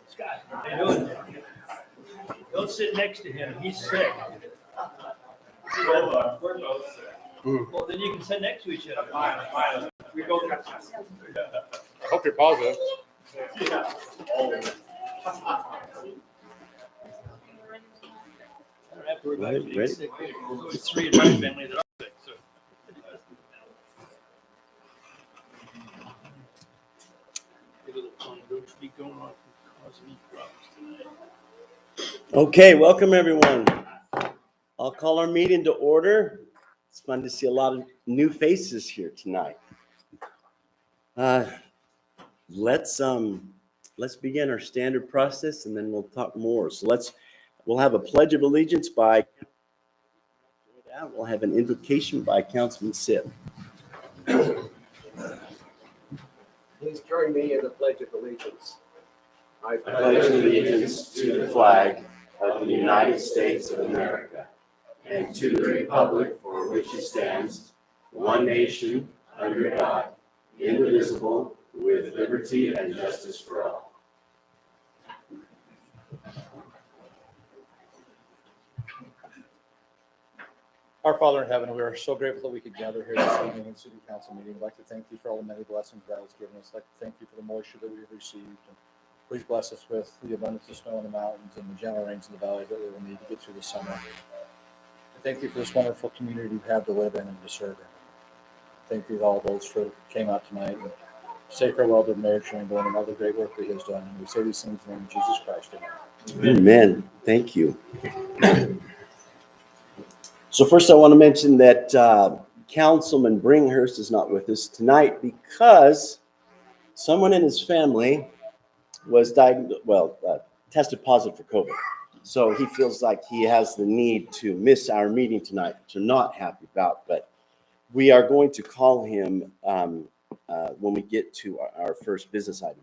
Scott, how you doing? Don't sit next to him. He's sick. We're both sick. Well, then you can sit next to each other. We both got sick. I hope you're positive. Yeah. I don't have to worry about being sick. There's 3 in my family that are sick. So. A little fun don't be going on causing me problems tonight. Okay, welcome everyone. I'll call our meeting to order. It's fun to see a lot of new faces here tonight. Let's begin our standard process and then we'll talk more. So we'll have a pledge of allegiance by, we'll have an invocation by Councilman Sip. Please join me in the Pledge of Allegiance. I pledge allegiance to the flag of the United States of America and to the republic for which it stands, one nation, under God, indivisible, with liberty and justice for all. Our Father in heaven, we are so grateful that we could gather here this evening in City Council meeting. I'd like to thank you for all the many blessings God has given us. I'd like to thank you for the moisture that we have received. And please bless us with the abundance of snow in the mountains and the gentle rains in the valleys that we will need to get through the summer. And thank you for this wonderful community we have to live in and to serve in. Thank you to all those who came out tonight. And say farewell to the Mayor Chamberlain and all the great work that he has done. And we say these things in the name of Jesus Christ. Amen. Amen. Thank you. So first I want to mention that Councilman Bringhurst is not with us tonight because someone in his family was tested positive for COVID. So he feels like he has the need to miss our meeting tonight, which I'm not happy about, but we are going to call him when we get to our first business item.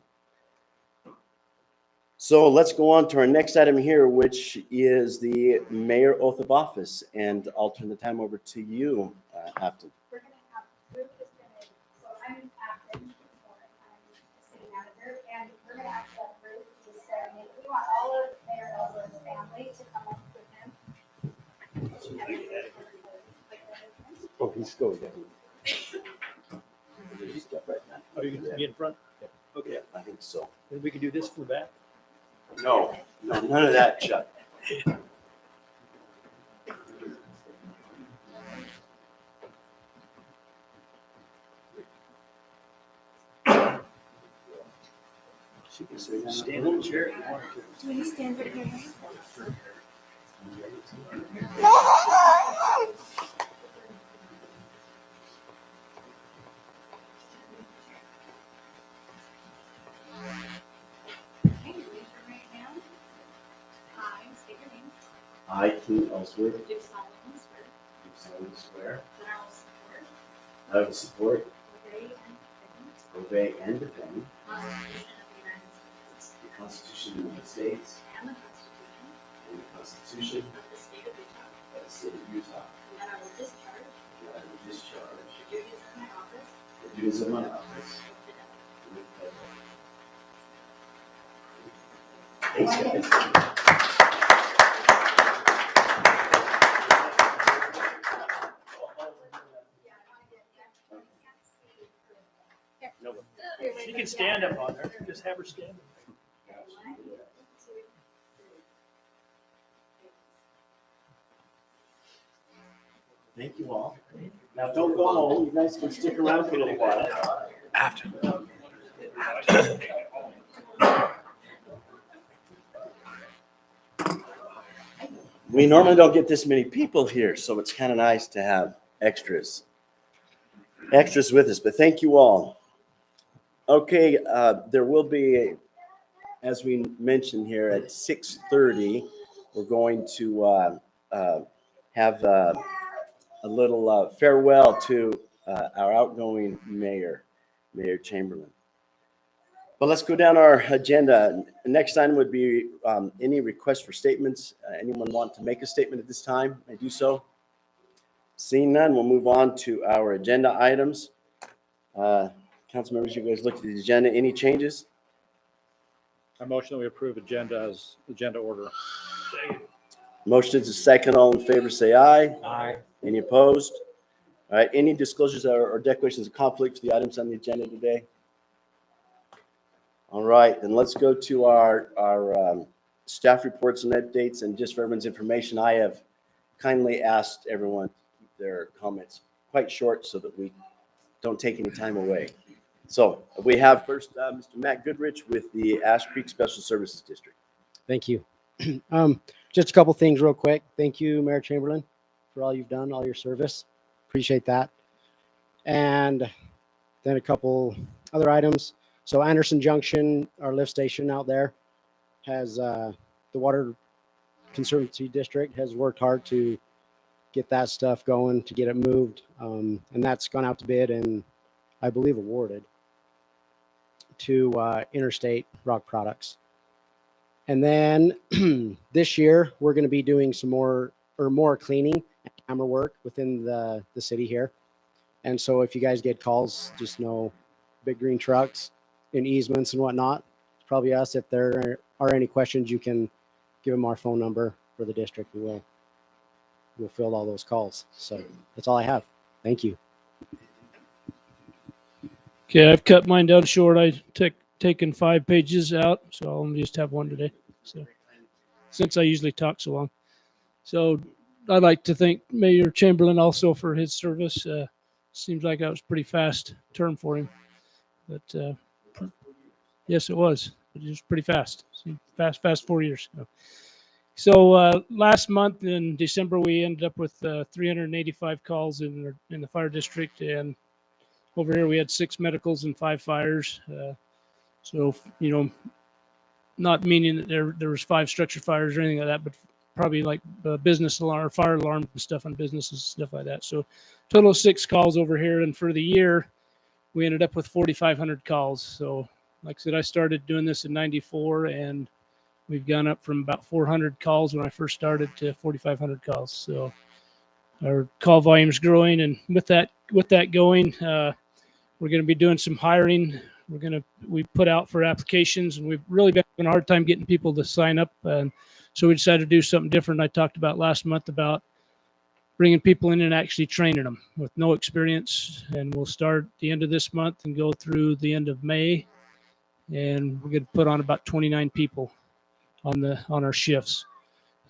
So let's go on to our next item here, which is the mayor oath of office. And I'll turn the time over to you, Afton. We're going to have Ruth is going to, so I'm Afton, I'm city manager, and we're going to actually have Ruth just serenade. We want all of Mayor Elder's family to come up with him. Oh, he's going down. He's got right now. Are you going to be in front? Okay. I think so. Then we can do this from the back. No, none of that, Chuck. She can stand in the chair if you want to. Do you stand right here? I, King Ellsworth, Do solemnly swear do solemnly swear that I will support, that I will support, obey, and defend obey, and defend the Constitution of the United the Constitution of the United States States and and the Constitution of the State of Utah, of the State of Utah, and that I will discharge and that I will discharge the duties of my office the duties of my office with with fidelity. Thanks, guys. She can stand up on her. Just have her stand. Thank you all. Now, don't go home. You guys can stick around for a little while. After. We normally don't get this many people here, so it's kind of nice to have extras with us, but thank you all. Okay, there will be, as we mentioned here, at 6:30, we're going to have a little farewell to our outgoing mayor, Mayor Chamberlain. But let's go down our agenda. Next item would be any requests for statements. Anyone want to make a statement at this time? May do so. Seeing none, we'll move on to our agenda items. Council members, you guys looked at the agenda. Any changes? I motion that we approve agenda as agenda order. Motion is a second. All in favor, say aye. Aye. Any opposed? All right, any disclosures or declarations of conflict for the items on the agenda today? All right, then let's go to our staff reports and updates. And just for everyone's information, I have kindly asked everyone to keep their comments quite short so that we don't take any time away. So we have first Mr. Matt Goodrich with the Ash Creek Special Services District. Thank you. Just a couple things real quick. Thank you, Mayor Chamberlain, for all you've done, all your service. Appreciate that. And then a couple other items. So Anderson Junction, our lift station out there, has the Water Conservancy District has worked hard to get that stuff going, to get it moved. And that's gone out to bid and I believe awarded to Interstate Rock Products. And then this year, we're going to be doing some more cleaning and camera work within the city here. And so if you guys get calls, just know big green trucks and easements and whatnot, it's probably us. If there are any questions, you can give them our phone number for the district. We'll field all those calls. So that's all I have. Thank you. Okay, I've cut mine down short. I taken 5 pages out, so I'll just have one today. So, since I usually talk so long. So I'd like to thank Mayor Chamberlain also for his service. Seems like that was pretty fast term for him. But yes, it was. It was pretty fast. Fast 4 years. So last month in December, we ended up with 385 calls in the fire district, and over here we had 6 medicals and 5 fires. So, you know, not meaning that there was 5 structure fires or anything like that, but probably like business alarm, fire alarms and stuff on businesses, stuff like that. So total of 6 calls over here. And for the year, we ended up with 4,500 calls. So like I said, I started doing this in 94 and we've gone up from about 400 calls when I first started to 4,500 calls. So our call volume is growing. And with that going, we're going to be doing some hiring. We put out for applications and we've really been having a hard time getting people to sign up. And so we decided to do something different. I talked about last month about bringing people in and actually training them with no experience. And we'll start the end of this month and go through the end of May. And we're going to put on about 29 people on our shifts.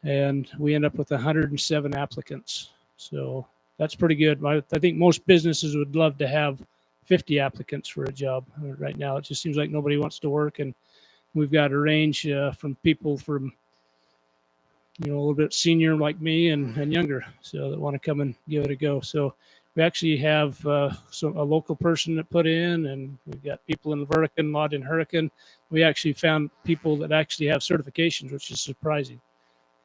And we end up with 107 applicants. So that's pretty good. I think most businesses would love to have 50 applicants for a job. Right now, it just seems like nobody wants to work, and we've got a range from people from, you know, a little bit senior like me and younger, so that want to come and give it a go. So we actually have a local person that put in, and we've got people in Vertican, a lot in Hurricane. We actually found people that actually have certifications, which is surprising,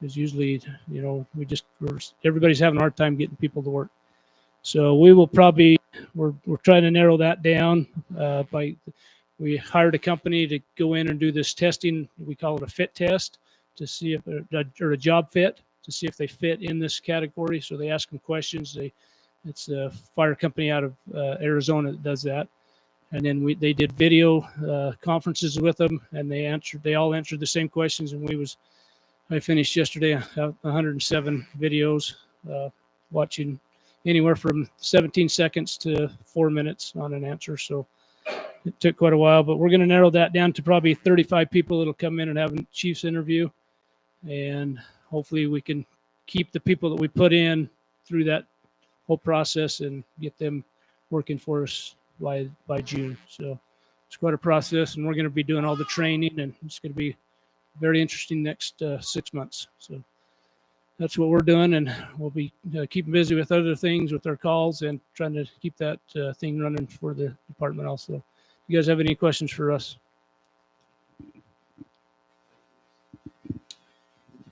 because usually, you know, everybody's having a hard time getting people to work. So we will probably, we're trying to narrow that down we hired a company to go in and do this testing. We call it a fit test to see if, or a job fit, to see if they fit in this category. So they ask them questions. It's a fire company out of Arizona that does that. And then they did video conferences with them, and they all answered the same questions. And I finished yesterday 107 videos, watching anywhere from 17 seconds to 4 minutes on an answer. So it took quite a while, but we're going to narrow that down to probably 35 people that'll come in and have a chief's interview. And hopefully we can keep the people that we put in through that whole process and get them working for us by June. So it's quite a process, and we're going to be doing all the training, and it's going to be very interesting next 6 months. So that's what we're doing, and we'll be keeping busy with other things with our calls and trying to keep that thing running for the department also. You guys have any questions for us?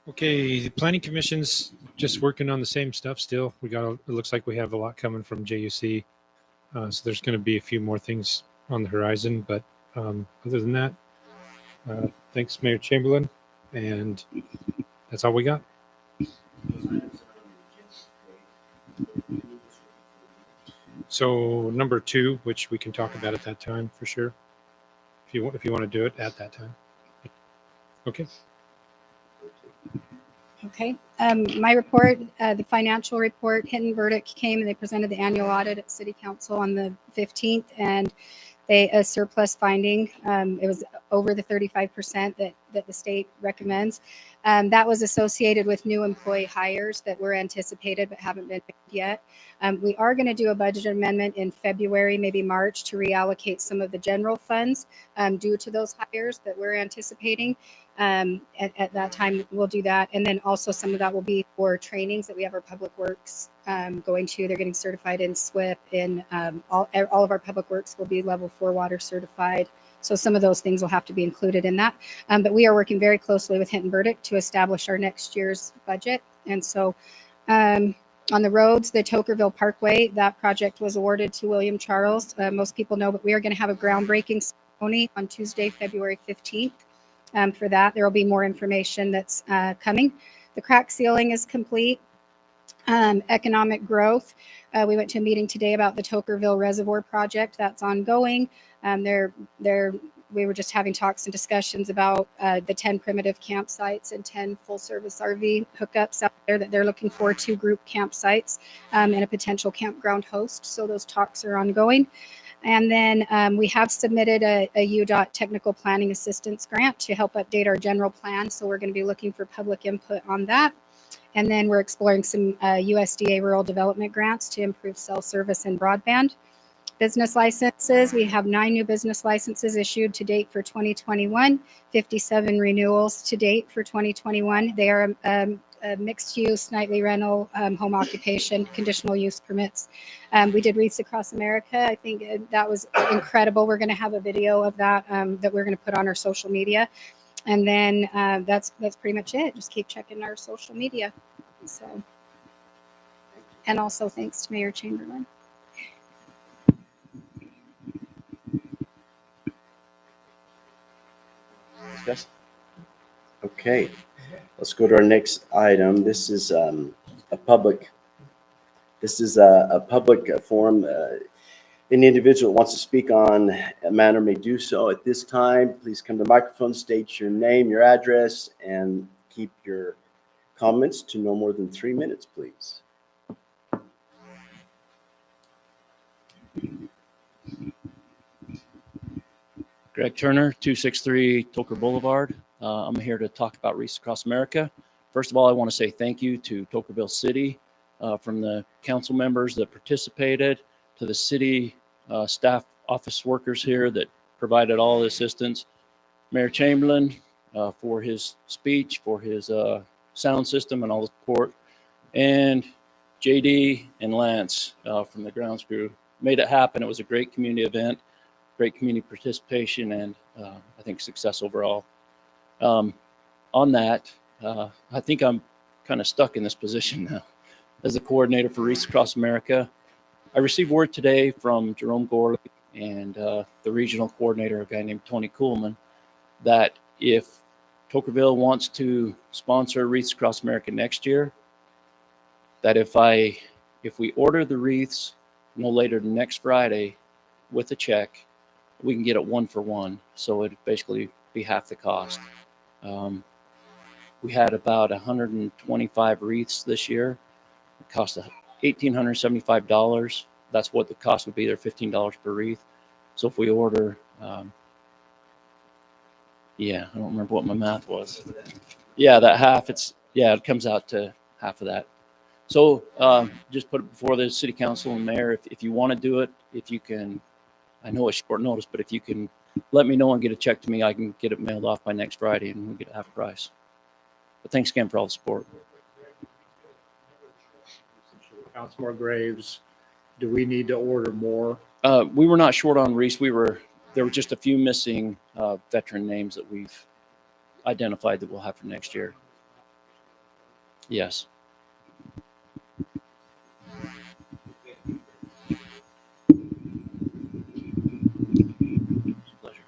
Okay, the planning commission's just working on the same stuff still. It looks like we have a lot coming from JUC. So there's going to be a few more things on the horizon, but other than that, thanks, Mayor Chamberlain, and that's all we got. So number 2, which we can talk about at that time for sure. If you want to do it at that time. Okay. Okay, my report, the financial report, hidden verdict came and they presented the annual audit at City Council on the 15th, and a surplus finding. It was over the 35% that the state recommends. That was associated with new employee hires that were anticipated but haven't been made yet. We are going to do a budget amendment in February, maybe March, to reallocate some of the general funds due to those hires that we're anticipating. At that time, we'll do that. And then also some of that will be for trainings that we have our public works going to. They're getting certified in SWIP. All of our public works will be level 4 water certified. So some of those things will have to be included in that. But we are working very closely with Hinton Burdick to establish our next year's budget. And so on the roads, the Tokerville Parkway, that project was awarded to William Charles. Most people know, but we are going to have a groundbreaking ceremony on Tuesday, February 15th. For that, there will be more information that's coming. The crack sealing is complete. Economic growth. We went to a meeting today about the Tokerville Reservoir project. That's ongoing. We were just having talks and discussions about the 10 primitive campsites and 10 full-service RV hookups out there that they're looking for, 2 group campsites and a potential campground host. So those talks are ongoing. And then we have submitted a UDOT technical planning assistance grant to help update our general plan. So we're going to be looking for public input on that. And then we're exploring some USDA rural development grants to improve cell service and broadband. Business licenses, we have 9 new business licenses issued to date for 2021, 57 renewals to date for 2021. They are mixed use, nightly rental, home occupation, conditional use permits. We did Wreaths Across America. I think that was incredible. We're going to have a video of that that we're going to put on our social media. And then that's pretty much it. Just keep checking our social media. So, and also thanks to Mayor Chamberlain. Discuss? Okay, let's go to our next item. This is a public forum. Any individual that wants to speak on a matter may do so at this time. Please come to the microphone, state your name, your address, and keep your comments to no more than 3 minutes, please. Greg Turner, 263 Toker Boulevard. I'm here to talk about Wreaths Across America. First of all, I want to say thank you to Tokerville City, from the council members that participated, to the city staff office workers here that provided all the assistance. Mayor Chamberlain for his speech, for his sound system and all the support. And JD and Lance from the grounds crew made it happen. It was a great community event, great community participation, and I think success overall. On that, I think I'm kind of stuck in this position now as the coordinator for Wreaths Across America. I received word today from Jerome Gorley and the regional coordinator, a guy named Tony Kuhlman, that if Tokerville wants to sponsor Wreaths Across America next year, that if we order the wreaths no later than next Friday with a check, we can get it 1-for-1. So it'd basically be half the cost. We had about 125 wreaths this year. It cost $1,875. That's what the cost would be. They're $15 per wreath. So if we order, I don't remember what my math was. Yeah, that half, it comes out to half of that. So just put it before the city council and mayor. If you want to do it, if you can, I know it's short notice, but if you can let me know and get a check to me, I can get it mailed off by next Friday and we get half price. But thanks again for all the support. Councilmember Graves, do we need to order more? We were not short on wreaths. There were just a few missing veteran names that we've identified that we'll have for next year. Yes. Pleasure.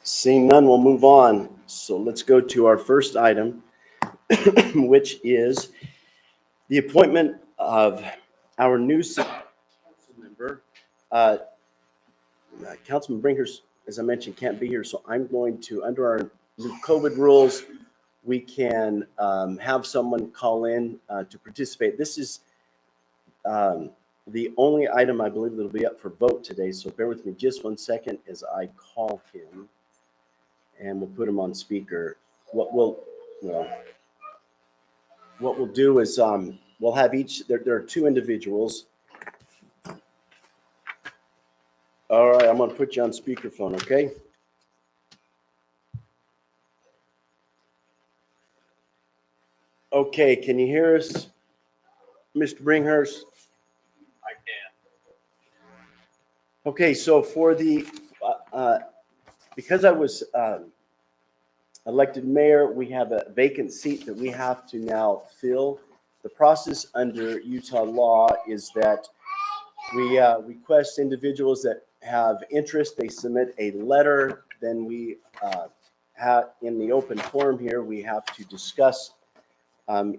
Seeing none, we'll move on. So let's go to our first item, which is the appointment of our new city council member. Councilman Brinkhurst, as I mentioned, can't be here, so I'm going to, under our new COVID rules, we can have someone call in to participate. This is the only item I believe that'll be up for vote today, so bear with me just 1 second as I call him, and we'll put him on speaker. What we'll do is we'll have each. There are 2 individuals. All right, I'm gonna put you on speakerphone, okay? Okay, can you hear us, Mr. Brinkhurst? I can. Okay, so for the, because I was elected mayor, we have a vacant seat that we have to now fill. The process under Utah law is that we request individuals that have interest, they submit a letter, then we have, in the open forum here, we have to discuss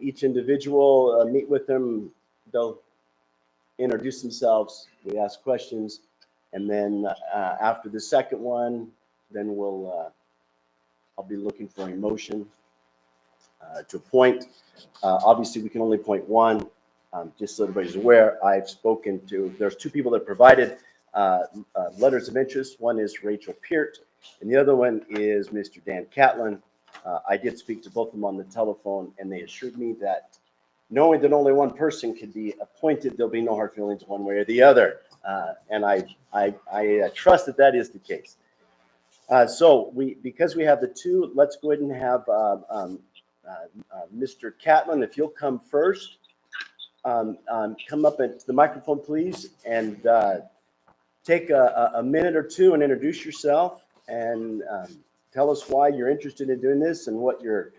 each individual, meet with them, they'll introduce themselves, we ask questions, and then after the second one, then I'll be looking for a motion to appoint. Obviously, we can only appoint one. Just so everybody's aware, I've spoken to, there's 2 people that provided letters of interest. One is Rachel Peart, and the other one is Mr. Dan Catlin. I did speak to both of them on the telephone, and they assured me that knowing that only one person could be appointed, there'll be no hard feelings one way or the other. And I trust that that is the case. So because we have the 2, let's go ahead and have Mr. Catlin, if you'll come first. Come up at the microphone, please, and take a minute or 2 and introduce yourself and tell us why you're interested in doing this and what your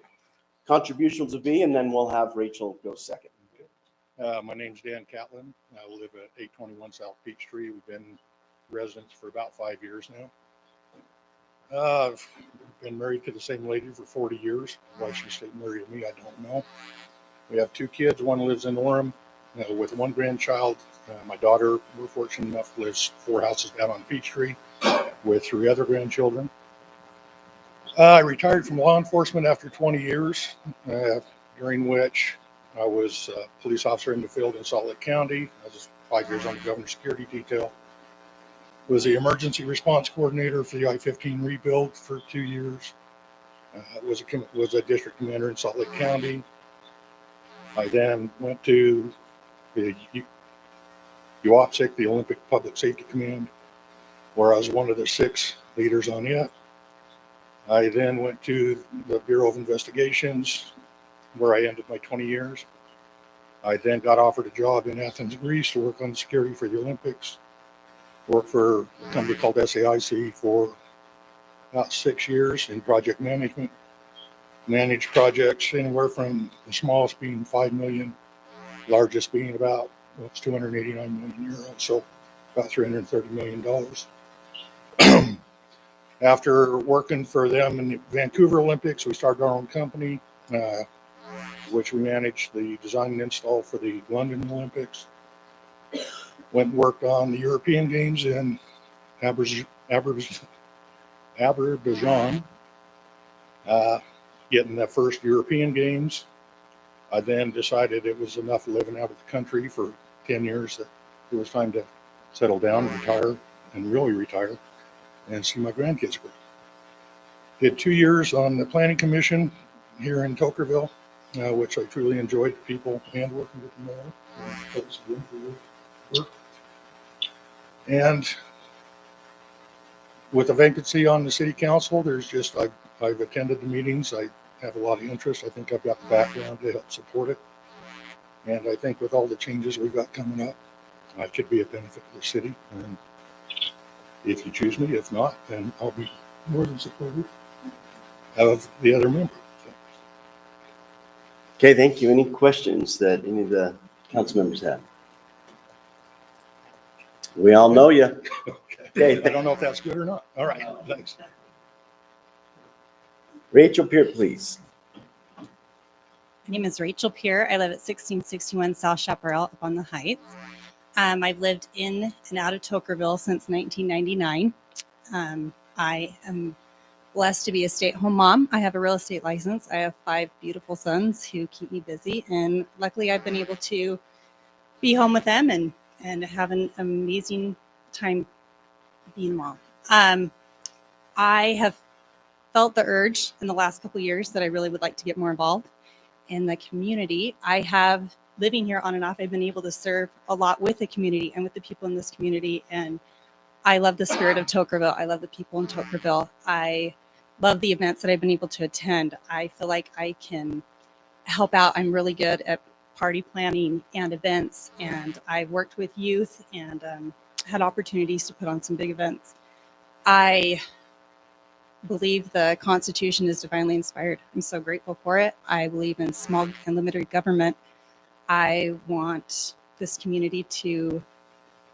contributions will be, and then we'll have Rachel go second. My name's Dan Catlin. I live at 821 South Peachtree. We've been residents for about 5 years now. I've been married to the same lady for 40 years. Why she stayed married to me, I don't know. We have 2 kids. One lives in Orem with 1 grandchild. My daughter, we're fortunate enough, lives 4 houses down on Peachtree with 3 other grandchildren. I retired from law enforcement after 20 years, during which I was a police officer in the field in Salt Lake County. I was 5 years on the governor's security detail. Was the emergency response coordinator for the I-15 rebuild for 2 years. Was a district commander in Salt Lake County. I then went to the UOPSIC, the Olympic Public Safety Command, where I was one of the 6 leaders on it. I then went to the Bureau of Investigations, where I ended my 20 years. I then got offered a job in Athens, Greece to work on security for the Olympics. Worked for a company called SAIC for about 6 years in project management. Managed projects anywhere from the smallest being 5 million, largest being about, well, it's 289 million euros, so about $330 million. After working for them in the Vancouver Olympics, we started our own company, which we managed the design and install for the London Olympics. Went and worked on the European Games in Azerbaijan, getting the first European Games. I then decided it was enough living out of the country for 10 years, that it was time to settle down, retire, and really retire, and see my grandkids grow. Did 2 years on the planning commission here in Tokerville, which I truly enjoyed, the people and working with the mayor. Thanks again for your work. And with a vacancy on the city council, there's just, I've attended the meetings. I have a lot of interest. I think I've got the background to help support it. And I think with all the changes we've got coming up, I could be a benefit to the city. And if you choose me, if not, then I'll be more than supportive of the other member. Okay, thank you. Any questions that any of the council members have? We all know you. Okay. I don't know if that's good or not. All right, thanks. Rachel Peart, please. My name is Rachel Peer. I live at 1661 South Chaparral up on the Heights. I've lived in and out of Tokerville since 1999. I am blessed to be a stay-at-home mom. I have a real estate license. I have 5 beautiful sons who keep me busy, and luckily I've been able to be home with them and have an amazing time being a mom. I have felt the urge in the last couple of years that I really would like to get more involved in the community. I have, living here on and off, I've been able to serve a lot with the community and with the people in this community. And I love the spirit of Tokerville. I love the people in Tokerville. I love the events that I've been able to attend. I feel like I can help out. I'm really good at party planning and events. And I've worked with youth and had opportunities to put on some big events. I believe the Constitution is divinely inspired. I'm so grateful for it. I believe in small and limited government. I want this community to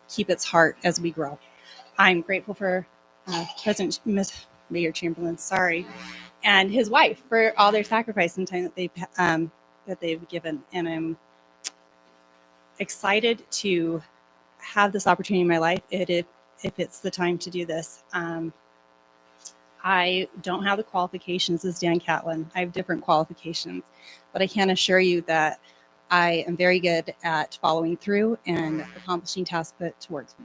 keep its heart as we grow. I'm grateful for President Mayor Chamberlain, and his wife for all their sacrifice and time that they've given. And I'm excited to have this opportunity in my life if it's the time to do this. I don't have the qualifications as Dan Catlin. I have different qualifications, but I can assure you that I am very good at following through and accomplishing tasks put towards me.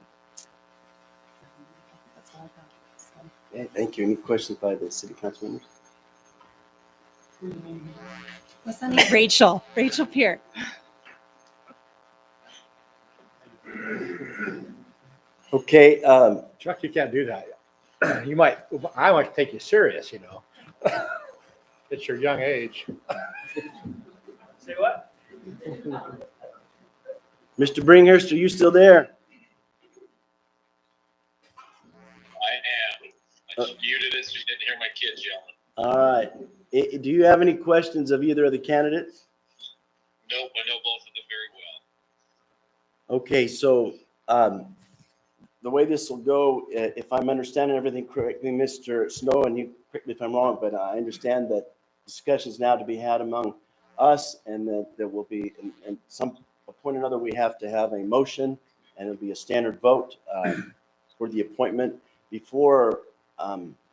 That's all I've got. So. Okay, thank you. Any questions by the city council members? What's that name? Rachel Peer. Okay, Chuck, you can't do that. You might, I might take you serious, you know. It's your young age. Say what? Mr. Bringhurst, are you still there? I am. I just muted it so you didn't hear my kids yelling. All right. Do you have any questions of either of the candidates? Nope, I know both of them very well. Okay, so the way this will go, if I'm understanding everything correctly, Mr. Snow, and you correct me if I'm wrong, but I understand that discussions now to be had among us, and that there will be, and some point or another, we have to have a motion, and it'll be a standard vote for the appointment. Before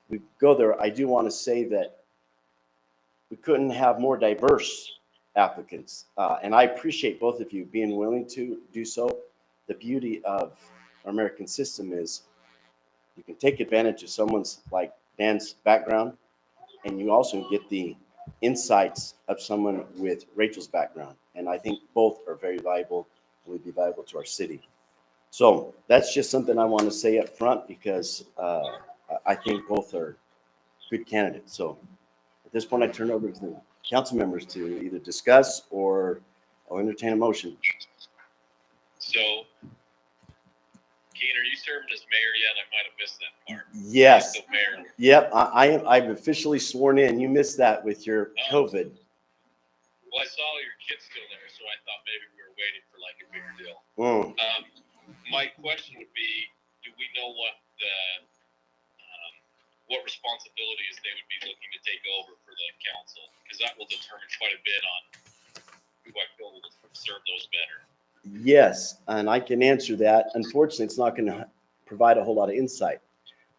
we go there, I do want to say that we couldn't have more diverse applicants, and I appreciate both of you being willing to do so. The beauty of our American system is you can take advantage of someone's like Dan's background, and you also get the insights of someone with Rachel's background. And I think both are very valuable and would be valuable to our city. So that's just something I want to say up front because I think both are good candidates. So at this point, I turn over to the council members to either discuss or I'll entertain a motion. So, Keen, are you serving as mayor yet? I might have missed that part. Yes. So mayor. Yep. I'm officially sworn in. You missed that with your COVID. Well, I saw your kids still there, so I thought maybe we were waiting for like a bigger deal. My question would be, do we know what responsibilities they would be looking to take over for the council? Because that will determine quite a bit on who I feel will serve those better. Yes, and I can answer that. Unfortunately, it's not going to provide a whole lot of insight.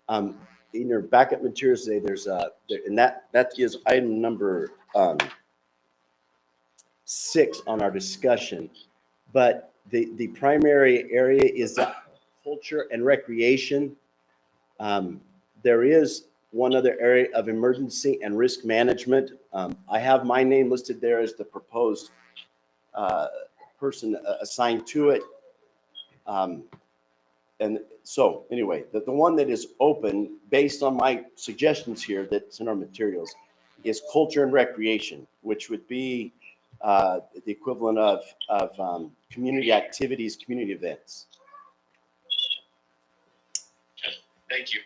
In your backup materials today, there's and that is item number 6 on our discussion. But the primary area is culture and recreation. There is one other area of emergency and risk management. I have my name listed there as the proposed person assigned to it. And so anyway, the one that is open based on my suggestions here that's in our materials is culture and recreation, which would be the equivalent of community activities, community events. Thank you.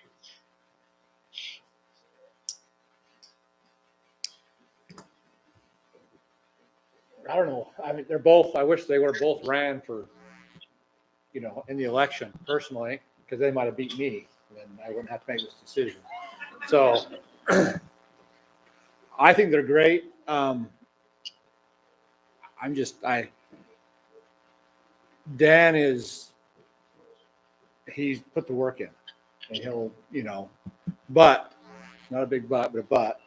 I don't know. I mean, they're both, I wish they were both ran for, you know, in the election personally, because they might have beat me and I wouldn't have to make this decision. So I think they're great. Dan he's put the work in and he'll, but, not a big but, but a but.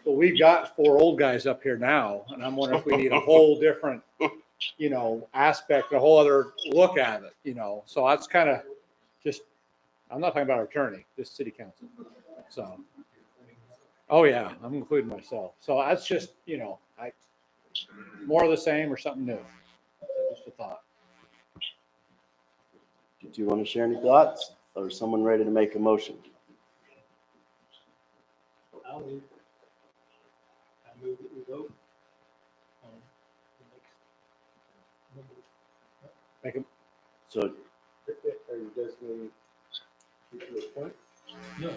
But we've got 4 old guys up here now, and I'm wondering if we need a whole different, aspect, a whole other look at it, so that's kind of just, I'm not talking about our attorney, just city council. So, oh yeah, I'm including myself. So that's just, more of the same or something new. Just a thought. Do you want to share any thoughts, or is someone ready to make a motion? I move that we vote on the next. Make him. So Are you designating people to appoint? No.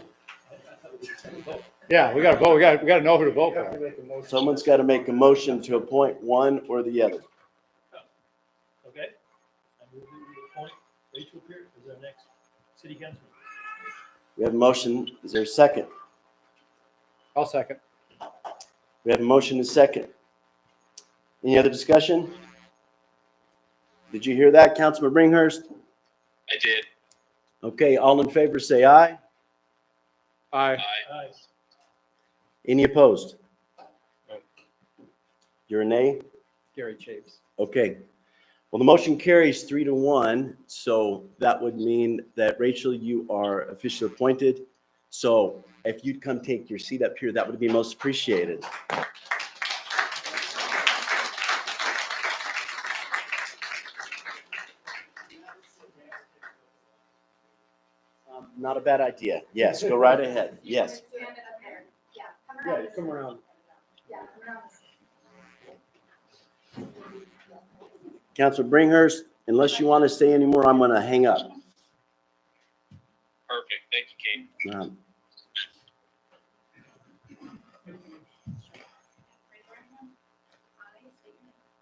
Yeah, we got to vote. We got to know who to vote You have to for. make a motion. someone's got to make a motion to appoint one or the other. Okay. I move that we appoint Rachel Pearce as our next city councilman. We have a motion. Is there a second? I'll second. We have a motion and a second. Any other discussion? Did you hear that, Councilman Bringhurst? I did. Okay, all in favor say aye. Aye. Aye. Any opposed? You're a nay? Gary Chaves. Okay. Well, the motion carries 3-1, so that would mean that, Rachel, you are officially appointed. So if you'd come take your seat up here, that would be most appreciated. Not a bad idea. Yes, go right ahead. Yes. Yeah, come around. Councilor Bringhurst, unless you want to say any more, I'm going to hang up. Perfect. Thank you, Kate.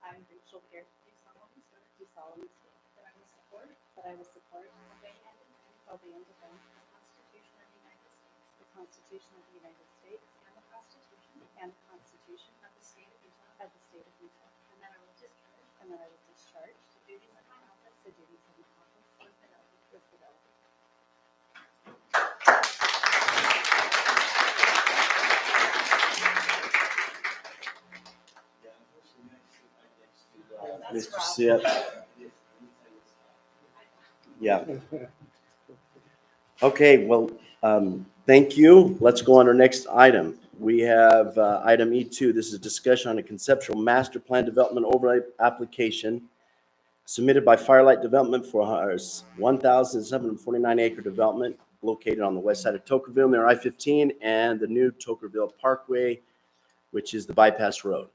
I, Rachel Pearce, do solemnly swear that I will support, obey, and defend the Constitution of the United States, and the Constitution of the State of Utah, and that I will discharge the duties of my office with fidelity. Mr. Sip. Yeah. Okay, well, thank you. Let's go on to our next item. We have item E2. This is discussion on a conceptual master plan development overlay application submitted by Firelight Development for our 1,749 acre development located on the west side of Tokerville near I-15 and the new Tokerville Parkway, which is the bypass road.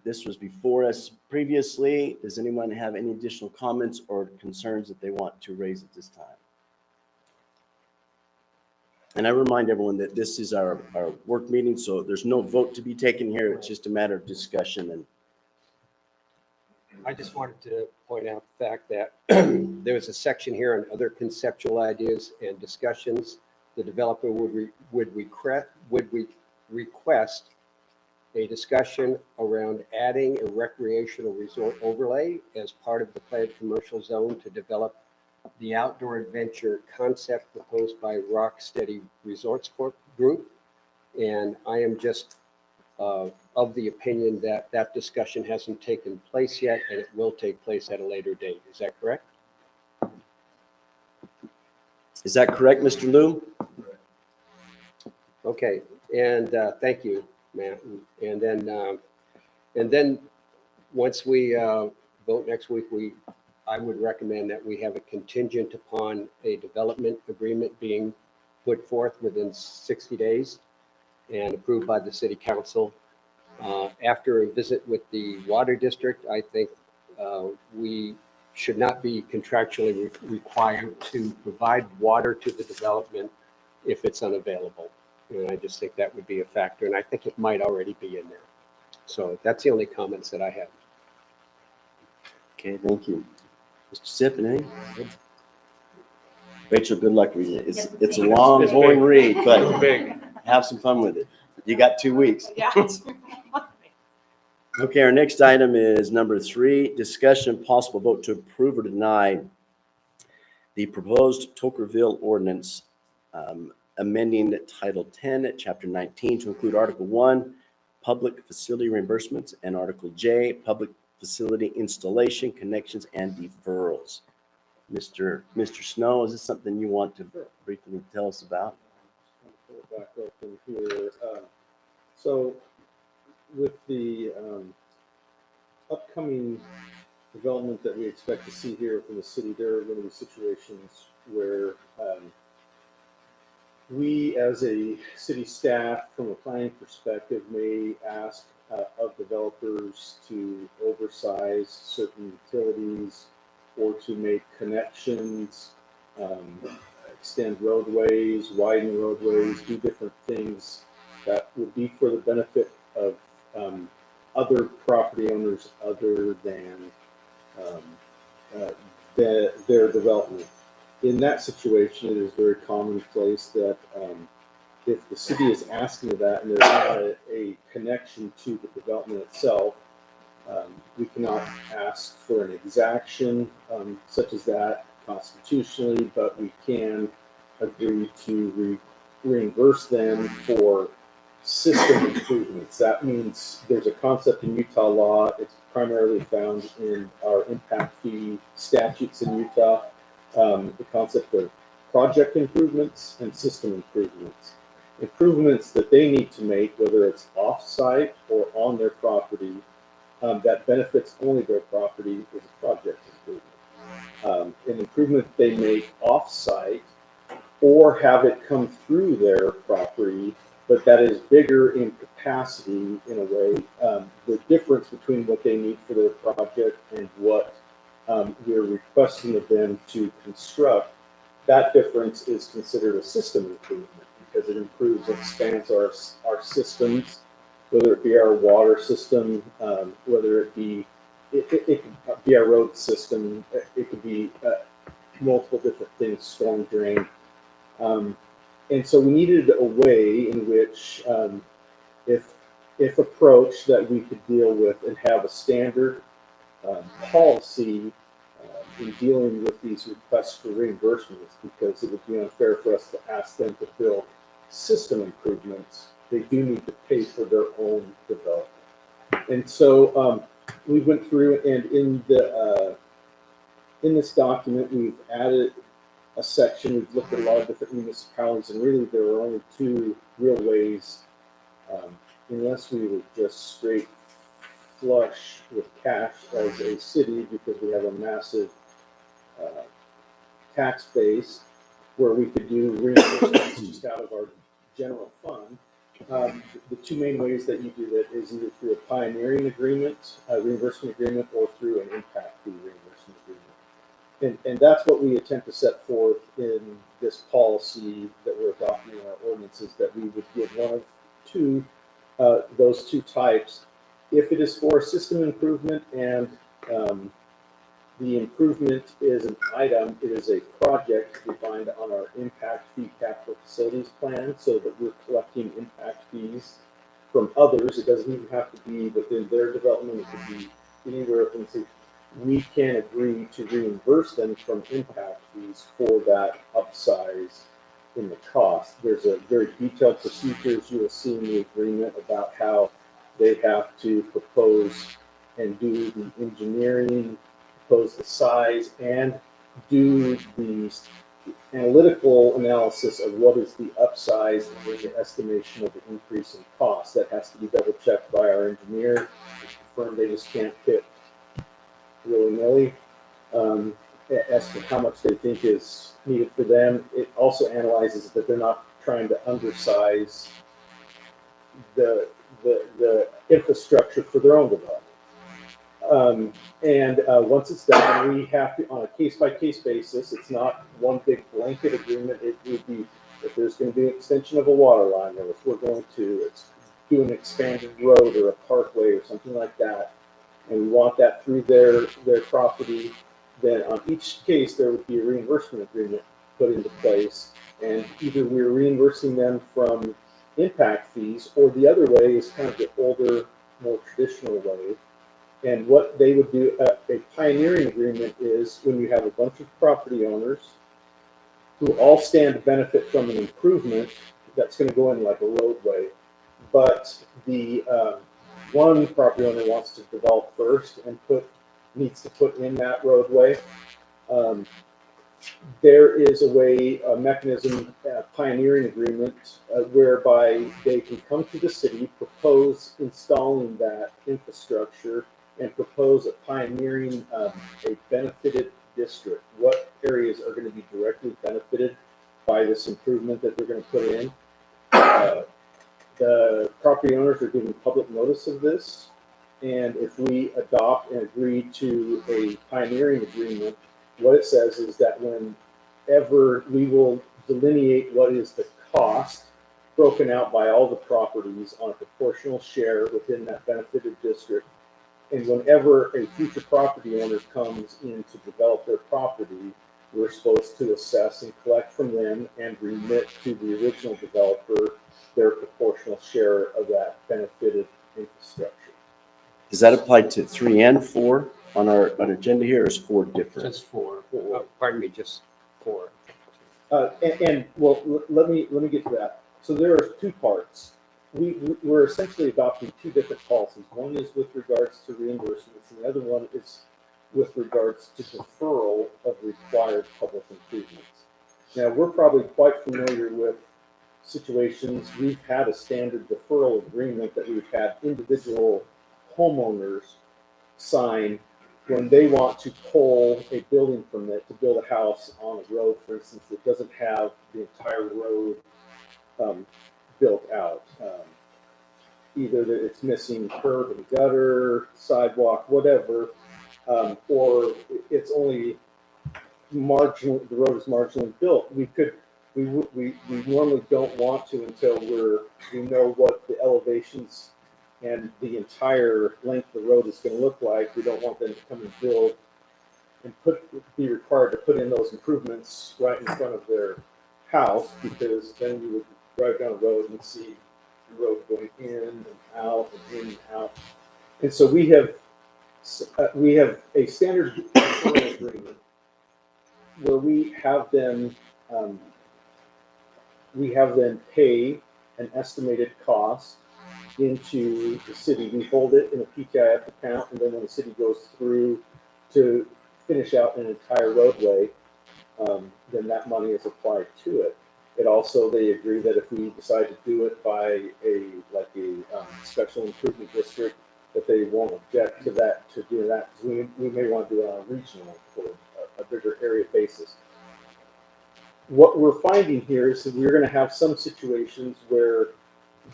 This was before us previously. Does anyone have any additional comments or concerns that they want to raise at this time? And I remind everyone that this is our work meeting, so there's no vote to be taken here. It's just a matter of discussion. And I just wanted to point out the fact that there was a section here on other conceptual ideas and discussions. The developer would request a discussion around adding a recreational resort overlay as part of the planned commercial zone to develop the outdoor adventure concept proposed by Rocksteady Resorts Corp Group. And I am just of the opinion that that discussion hasn't taken place yet, and it will take place at a later date. Is that correct? is that correct, Mr. Liu? Okay, and thank you, Matt. And then once we vote next week, I would recommend that we have a contingent upon a development agreement being put forth within 60 days and approved by the city council. After a visit with the water district, I think we should not be contractually required to provide water to the development if it's unavailable. And I just think that would be a factor, and I think it might already be in there. So that's the only comments that I have. Okay, thank you. Mr. Sip, anything? Rachel, good luck reading it. It's a long, It's boring big. read, It's but big. have some fun with it. You got 2 weeks. Yeah. Okay, our next item is number 3, discussion possible vote to approve or deny the proposed Tokerville ordinance amending Title 10, Chapter 19 to include Article 1, public facility reimbursements, and Article J, public facility installation, connections, and deferrals. Mr. Snow, is this something you want to briefly tell us about? Pull it back open here. So with the upcoming development that we expect to see here from the city, there are going to be situations where we as a city staff from a planning perspective may ask of developers to oversize certain utilities or to make connections, extend roadways, widen roadways, do different things that would be for the benefit of other property owners other than their development. In that situation, it is very commonplace that if the city is asking of that and there's not a connection to the development itself, we cannot ask for an exaction such as that constitutionally, but we can agree to reimburse them for system improvements. That means there's a concept in Utah law. It's primarily found in our impact fee statutes in Utah. The concept of project improvements and system improvements. Improvements that they need to make, whether it's off-site or on their property, that benefits only their property is a project improvement. An improvement they make off-site or have it come through their property, but that is bigger in capacity in a way. The difference between what they need for their project and what we're requesting of them to construct, that difference is considered a system improvement because it improves and expands our systems, whether it be our water system, whether it be our road system, it could be multiple different things, storm drain. And so we needed a way in which, if approached, that we could deal with and have a standard policy in dealing with these requests for reimbursements, because it would be unfair for us to ask them to build system improvements. They do need to pay for their own development. And so we went through, and in this document, we've added a section. We've looked at a lot of different municipalities, and really there are only two real ways, unless we were just straight flush with cash as a city, because we have a massive tax base where we could do reimbursements just out of our general fund. The two main ways that you do that is either through a pioneering agreement, a reimbursement agreement, or through an impact fee reimbursement agreement. And that's what we attempt to set forth in this policy that we're adopting in our ordinances, that we would give one of two, those two types. If it is for a system improvement and the improvement is an item, it is a project defined on our impact fee capital facilities plan, so that we're collecting impact fees from others. It doesn't even have to be within their development. It could be anywhere. We can agree to reimburse them from impact fees for that upsize in the cost. There's a very detailed procedures you will see in the agreement about how they have to propose and do the engineering, propose the size, and do the analytical analysis of what is the upsize and the estimation of the increase in cost. That has to be double checked by our engineer. Confirm they just can't pick willy-nilly as to how much they think is needed for them. It also analyzes that they're not trying to undersize the infrastructure for their own development. Once it's done, we have to, on a case-by-case basis, it's not one big blanket agreement. It would be, if there's going to be an extension of a water line, or if we're going to do an expanded road or a parkway or something like that, and we want that through their property, then on each case there would be a reimbursement agreement put into place, and either we're reimbursing them from impact fees, or the other way is kind of the older more traditional way. And what they would do, a pioneering agreement is when you have a bunch of property owners who all stand to benefit from an improvement that's going to go in like a roadway, but the one property owner wants to develop first and needs to put in that roadway. There is a mechanism, pioneering agreement, whereby they can come to the city, propose installing that infrastructure, and propose a pioneering, a benefited district. What areas are going to be directly benefited by this improvement that they're going to put in? The property owners are given public notice of this, and if we adopt and agree to a pioneering agreement, what it says is that whenever we will delineate what is the cost broken out by all the properties on a proportional share within that benefited district, and whenever a future property owner comes in to develop their property, we're supposed to assess and collect from them and remit to the original developer their proportional share of that benefited infrastructure. Does that apply to 3 and 4 on our agenda here, or is 4 different? Just 4. Pardon me, just 4. Well, let me get to that. So there are 2 parts. We're essentially adopting 2 different policies. One is with regards to reimbursements, and the other one is with regards to deferral of required public improvements. Now, we're probably quite familiar with situations. We've had a standard deferral agreement that we've had individual homeowners sign when they want to pull a building permit to build a house on a road, for instance, that doesn't have the entire road built out. Either that it's missing curb and gutter, sidewalk, whatever, or it's only marginal. The road is marginally built. We normally don't want to until we know what the elevations and the entire length of the road is going to look like. We don't want them to come and build and be required to put in those improvements right in front of their house, because then you would drive down the road and see the road going in and out and in and out. And so we have a standard deferral agreement where we have them pay an estimated cost into the city. We hold it in a PTIF account, and then when the city goes through to finish out an entire roadway, then that money is applied to it. It also, they agree that if we decide to do it by a special improvement district, that they won't object to that, to doing that. We may want to do it on a regional or a bigger area basis. What we're finding here is that we're going to have some situations where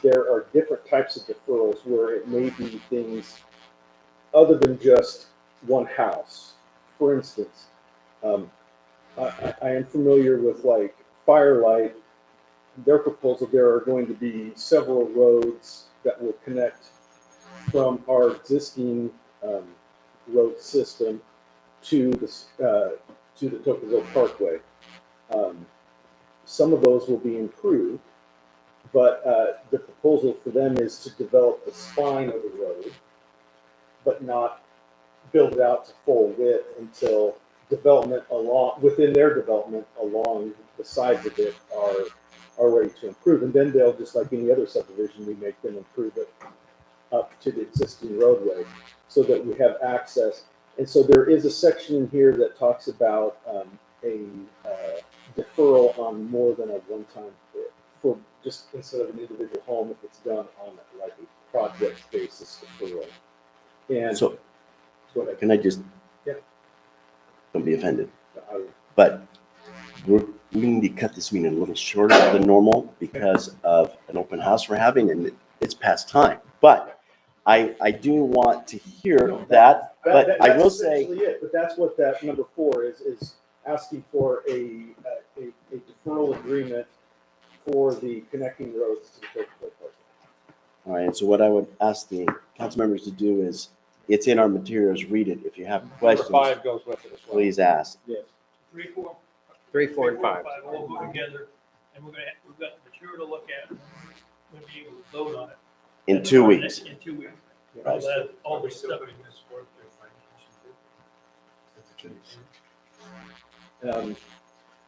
there are different types of deferrals, where it may be things other than just one house. For instance, I am familiar with like Firelight. Their proposal, there are going to be several roads that will connect from our existing road system to the Tocqueville Parkway. Some of those will be improved, but the proposal for them is to develop the spine of the road, but not build it out to full width until within their development along the sides of it are ready to improve. And then they'll, just like any other subdivision, we make them improve it up to the existing roadway so that we have access. And so there is a section in here that talks about a deferral on more than a one-time bid, for just instead of an individual home, if it's done on like a project basis deferral. And So, go ahead. can I just, Yeah. don't be offended, but we need to cut this meeting a little shorter than normal because of an open house we're having, and it's past time. But I do want to hear that, but I will say, essentially it. But that's what that number 4 is asking for a deferral agreement for the connecting roads to the Tocqueville Park. all right, and so what I would ask the council members to do is, it's in our materials, read it. If you have questions, Number 5 goes with it as well. please ask. Yes. 3, 4, 3, 4, and 5. all go together, and we've got material to look at, and we'll be able to vote on it. In 2 weeks. In 2 weeks. All that, all the stuff in this work, they're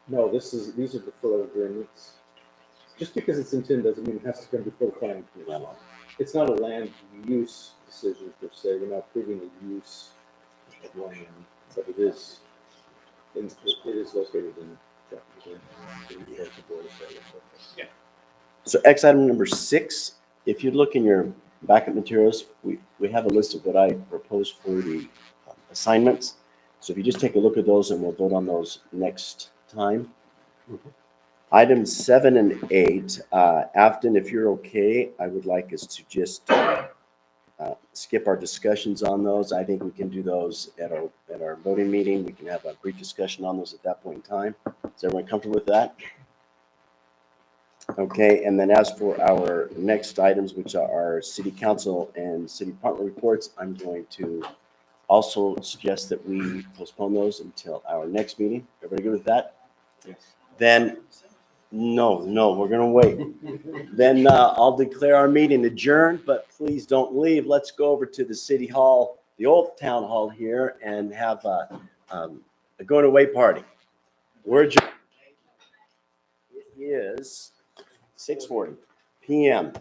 No, these are deferral agreements. Just because it's intended doesn't mean it has to come before the planning commission. It's not a land use decision per se. We're not approving the use of land, but it is located in chapter 10. So X item number 6, if you look in your backup materials, we have a list of what I proposed for the assignments. So if you just take a look at those and we'll vote on those next time. Items 7 and 8, Afton, if you're okay, I would like us to just skip our discussions on those. I think we can do those at our voting meeting. We can have a brief discussion on those at that point in time. Is everyone comfortable with that? Okay, and then as for our next items, which are our city council and city department reports, I'm going to also suggest that we postpone those until our next meeting. Everybody good with that? Yes. Then, no, we're gonna wait. Then I'll declare our meeting adjourned, but please don't leave. Let's go over to the city hall, the old town hall here, and have a going away party. We're adjourned. It is 6:40 p.m.